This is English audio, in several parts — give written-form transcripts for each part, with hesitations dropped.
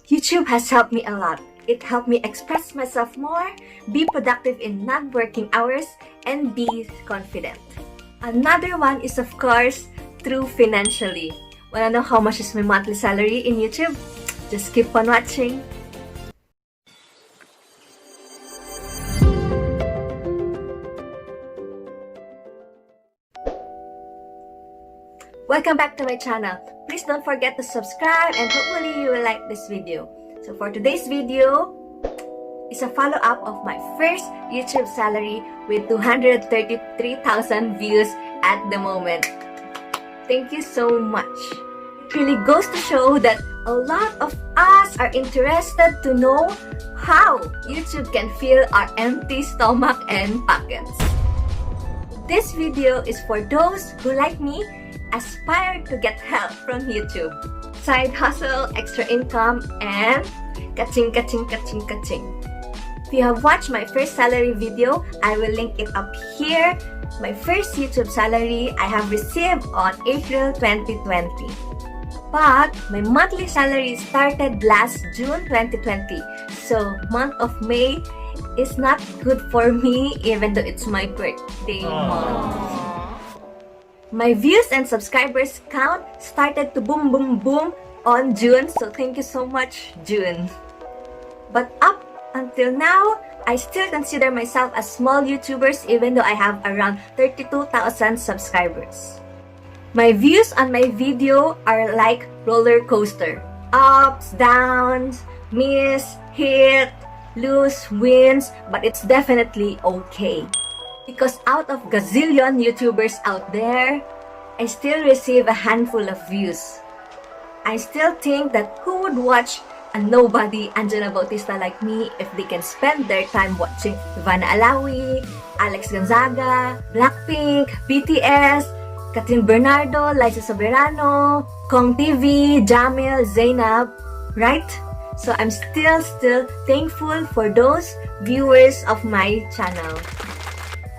YouTube has helped me a lot. It helped me express myself more, be productive in non-working hours, and be confident. Another one is, of course, through financially. Wanna know how much is my monthly salary in YouTube? Just keep on watching. Welcome back to my channel. Please don't forget to subscribe and hopefully you will like this video. So for today's video, is a follow-up of my first YouTube salary with 233,000 views at the moment. Thank you so much. It really goes to show that a lot of us are interested to know how YouTube can fill our empty stomach and pockets. This video is for those who, like me, aspire to get help from YouTube. Side hustle, extra income, and kaching. If you have watched my first salary video, I will link it up here. My first YouTube salary I have received on April 2020. But my monthly salary started last June 2020. So month of May is not good for me even though it's my birthday month. My views and subscribers count started to boom on June, so thank you so much, June. But up until now, I still consider myself a small YouTuber even though I have around 32,000 subscribers. My views on my video are like roller coaster. Ups, downs, miss, hit, lose, wins, but it's definitely okay. Because out of gazillion YouTubers out there, I still receive a handful of views. I still think that who would watch a nobody Angela Bautista like me if they can spend their time watching Ivana Alawi, Alex Gonzaga, Blackpink, BTS, Catherine Bernardo, Liza Soberano, Kong TV, Jamil, Zainab, right? So I'm still thankful for those viewers of my channel.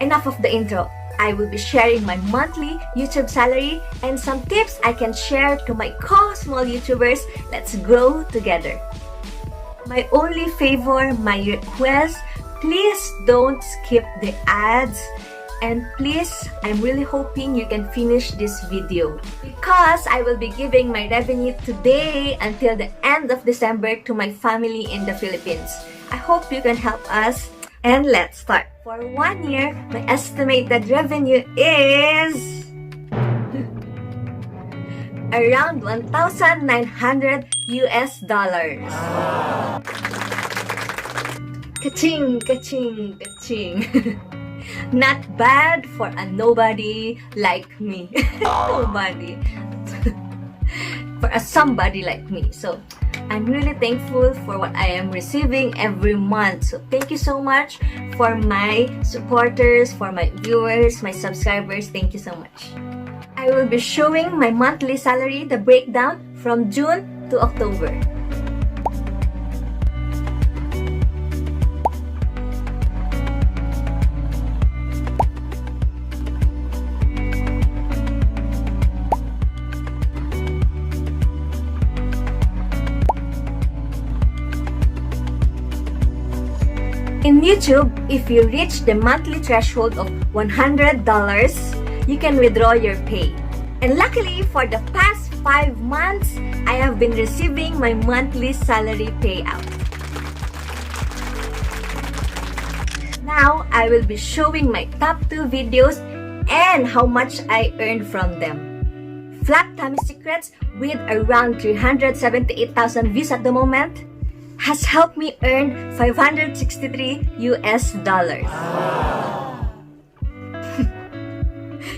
Enough of the intro. I will be sharing my monthly YouTube salary and some tips I can share to my co-small YouTubers. Let's grow together. My only favor, my request, please don't skip the ads. And please, I'm really hoping you can finish this video because I will be giving my revenue today until the end of December to my family in the Philippines. I hope you can help us. And let's start. For 1 year, my estimated revenue is around $1,900 US. Kaching. Not bad for a nobody like me. Nobody. For a somebody like me. So, I'm really thankful for what I am receiving every month. So thank you so much for my supporters, for my viewers, my subscribers. Thank you so much. I will be showing my monthly salary, the breakdown from June to October. In YouTube, if you reach the monthly threshold of $100, you can withdraw your pay. And luckily, for the past 5 months, I have been receiving my monthly salary payout. Now, I will be showing my top 2 videos and how much I earned from them. Flat Tummy Secrets, with around 378,000 views at the moment, has helped me earn $563 US.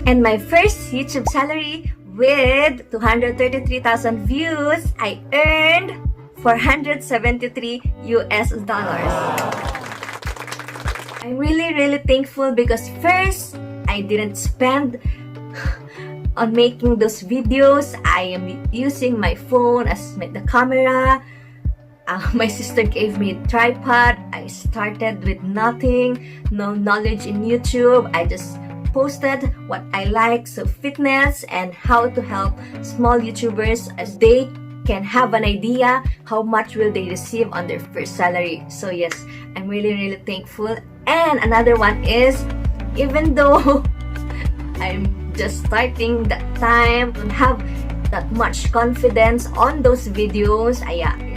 And my first YouTube salary with 233,000 views, I earned $473 US. I'm really thankful because first, I didn't spend on making those videos. I am using my phone as the camera. My sister gave me a tripod. I started with nothing, no knowledge in YouTube. I just posted what I like, so fitness and how to help small YouTubers as they can have an idea how much will they receive on their first salary. So yes, I'm really thankful. And another one is, even though I'm just starting that time, don't have that much confidence on those videos,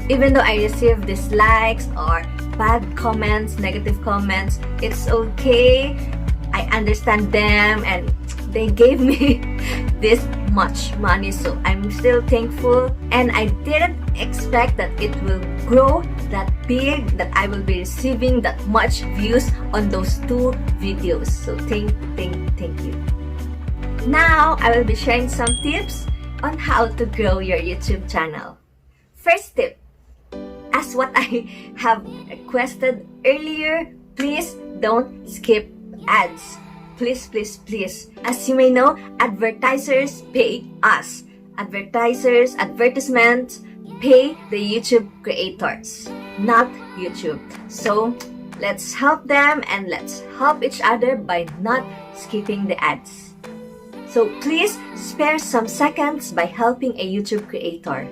even though I receive dislikes or bad comments, negative comments, it's okay. I understand them and they gave me this much money, so I'm still thankful. And I didn't expect that it will grow that big, that I will be receiving that much views on those 2 videos. So thank you. Now I will be sharing some tips on how to grow your YouTube channel. First tip, as what I have requested earlier, please don't skip ads. Please. As you may know, advertisers pay us. Advertisements pay the YouTube creators, not YouTube. So let's help them and let's help each other by not skipping the ads. So please spare some seconds by helping a YouTube creator.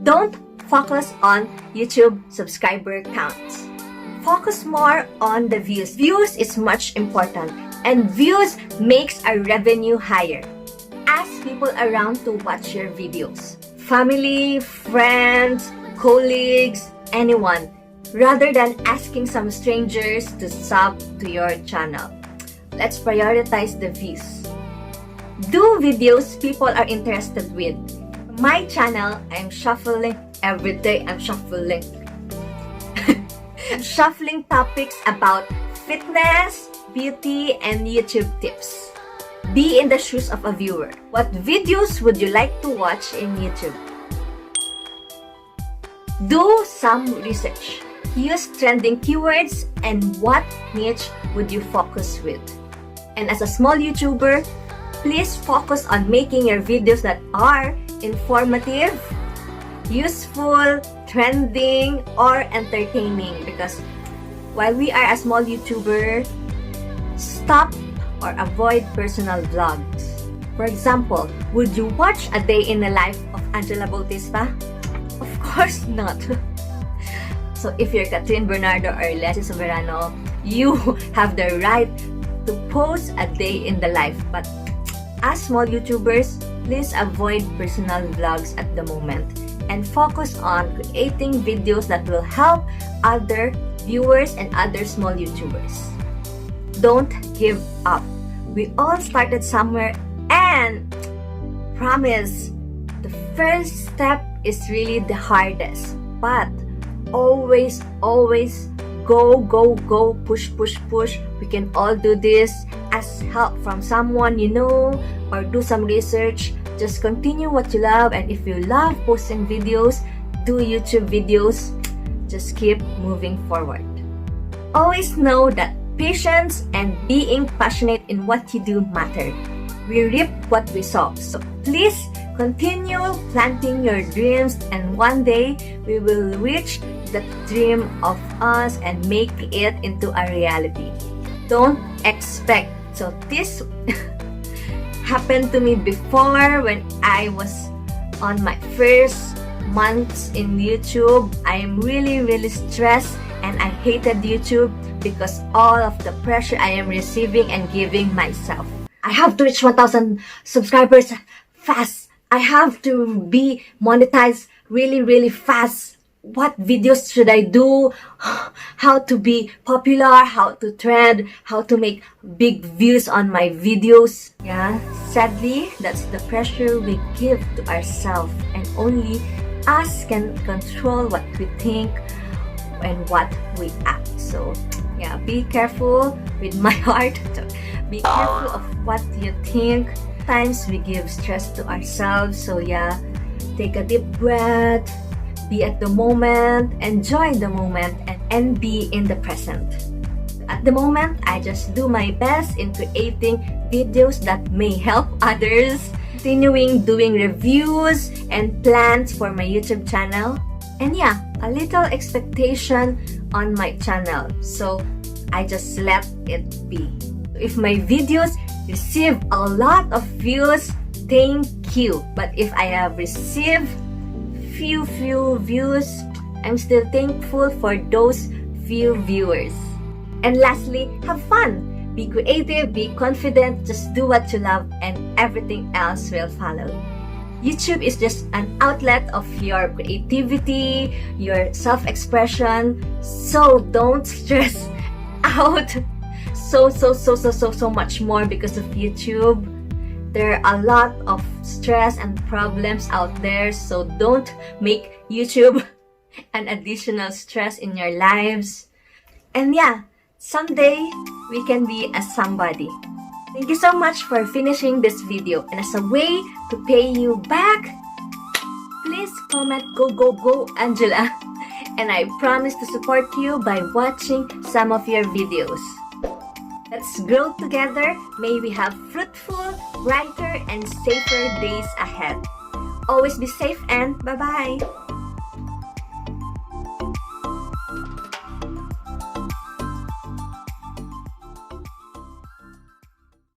Don't focus on YouTube subscriber counts. Focus more on the views. Views is much important, and views makes our revenue higher. Ask people around to watch your videos. Family, friends, colleagues, anyone, rather than asking some strangers to sub to your channel. Let's prioritize the views. Do videos people are interested with. My channel, I'm shuffling every day. I'm shuffling topics about fitness, beauty, and YouTube tips. Be in the shoes of a viewer. What videos would you like to watch in YouTube? Do some research. Use trending keywords and what niche would you focus with. And as a small YouTuber, please focus on making your videos that are informative, useful, trending, or entertaining, because while we are a small YouTuber, stop or avoid personal vlogs. For example, would you watch a day in the life of Angela Bautista? Of course not. So if you're Catherine Bernardo or Leslie Soberano, you have the right to post a day in the life. But as small YouTubers, please avoid personal vlogs at the moment and focus on creating videos that will help other viewers and other small YouTubers. Don't give up. We all started somewhere, and promise, the first step is really the hardest. But always go, push. We can all do this. Ask help from someone you know or do some research. Just continue what you love, and if you love posting videos, do YouTube videos. Just keep moving forward. Always know that patience and being passionate in what you do matter. We reap what we sow. So please continue planting your dreams, and one day we will reach the dream of us and make it into a reality. Don't expect. So this happened to me before when I was on my first months in YouTube. I am really stressed and I hated YouTube because all of the pressure I am receiving and giving myself. I have to reach 1,000 subscribers fast. I have to be monetized really fast. What videos should I do? How to be popular? How to trend? How to make big views on my videos? Yeah, sadly, that's the pressure we give to ourselves, and only us can control what we think and what we act. So yeah, be careful with my heart. Be careful of what you think. Sometimes we give stress to ourselves. So yeah, take a deep breath. Be at the moment, enjoy the moment, and be in the present. At the moment, I just do my best in creating videos that may help others, continuing doing reviews and plans for my YouTube channel, and yeah, a little expectation on my channel. So I just let it be. If my videos receive a lot of views, thank you. But if I have received few views, I'm still thankful for those few viewers. And lastly, have fun. Be creative, be confident, just do what you love and everything else will follow. YouTube is just an outlet of your creativity, your self-expression, so don't stress out so much more because of YouTube. There are a lot of stress and problems out there, so don't make YouTube an additional stress in your lives. And yeah, someday we can be a somebody. Thank you so much for finishing this video, and as a way to pay you back, please comment go Angela, and I promise to support you by watching some of your videos. Let's grow together. May we have fruitful, brighter, and safer days ahead. Always be safe and bye-bye!